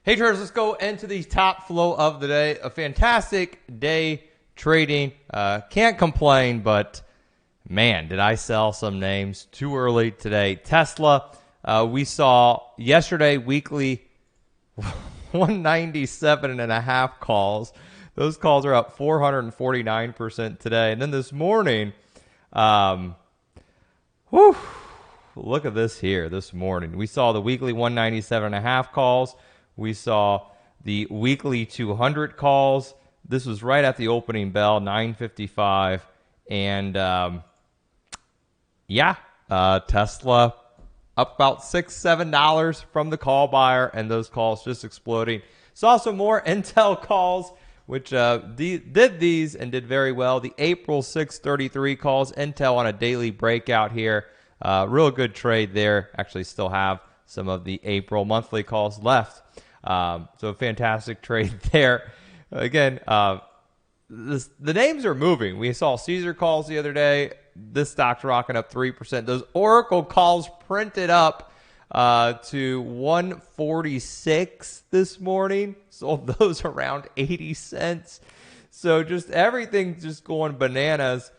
Hey traders, let's go into the top flow of the day. A fantastic day trading. Can't complain, but man, did I sell some names too early today. Tesla, we saw yesterday weekly 197.5 calls. Those calls are up 449% today. And then this morning, look at this here this morning. We saw the weekly 197.5 calls. We saw the weekly 200 calls. This was right at the opening bell, 9:55. And Tesla up about $6-7 from the call buyer, and those calls just exploding. Saw some more Intel calls, which did these and did very well. The April 6:33 calls, Intel on a daily breakout here. Real good trade there. Actually still have some of the April monthly calls left. So a fantastic trade there. Again, the names are moving. We saw Caesar calls the other day. This stock's rocking up 3%. Those Oracle calls printed up to 146 this morning. Sold those around 80 cents. So just everything's just going bananas.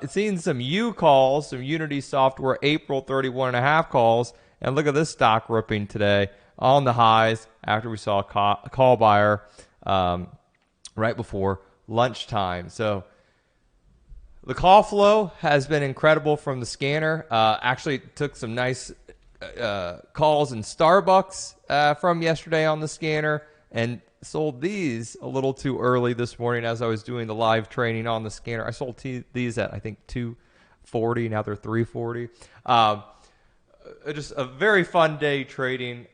Seeing some U calls, some Unity Software April 31.5 calls. And look at this stock ripping today on the highs after we saw a call buyer right before lunchtime. So the call flow has been incredible from the scanner. Actually took some nice calls in Starbucks from yesterday on the scanner and sold these a little too early this morning as I was doing the live training on the scanner. I sold these at, I think, 240. Now they're 340. Just a very fun day trading.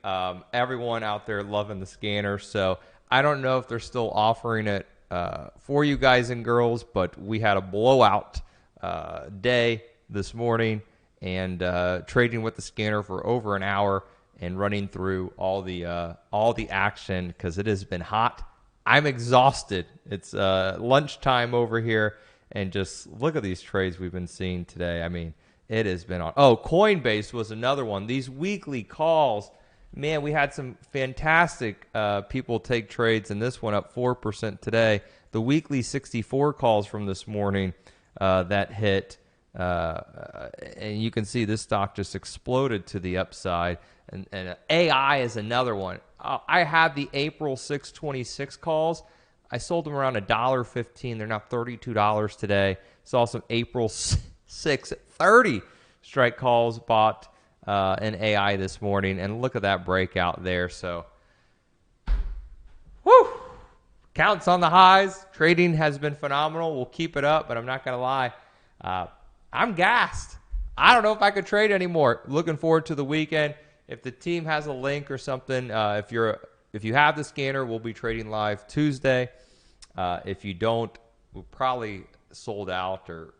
Everyone out there loving the scanner. So I don't know if they're still offering it for you guys and girls, but we had a blowout day this morning and trading with the scanner for over an hour and running through all the action because it has been hot. I'm exhausted. It's lunchtime over here, and just look at these trades we've been seeing today. I mean, it has been on. Oh, Coinbase was another one. These weekly calls, man, we had some fantastic people take trades, and this one up 4% today. The weekly 64 calls from this morning that hit, and you can see this stock just exploded to the upside. And AI is another one. I have the April 626 calls. I sold them around $1.15. They're now $32 today. Saw some April 6 at 30 strike calls bought in AI this morning. And look at that breakout there. So, counts on the highs. Trading has been phenomenal. We'll keep it up, but I'm not going to lie. I'm gassed. I don't know if I could trade anymore. Looking forward to the weekend. If the team has a link or something, if you have the scanner, we'll be trading live Tuesday. If you don't, we'll probably sold out, or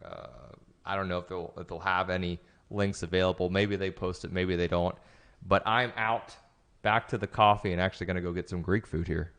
I don't know if they'll have any links available. Maybe they post it, maybe they don't. But I'm out, back to the coffee, and actually going to go get some Greek food here.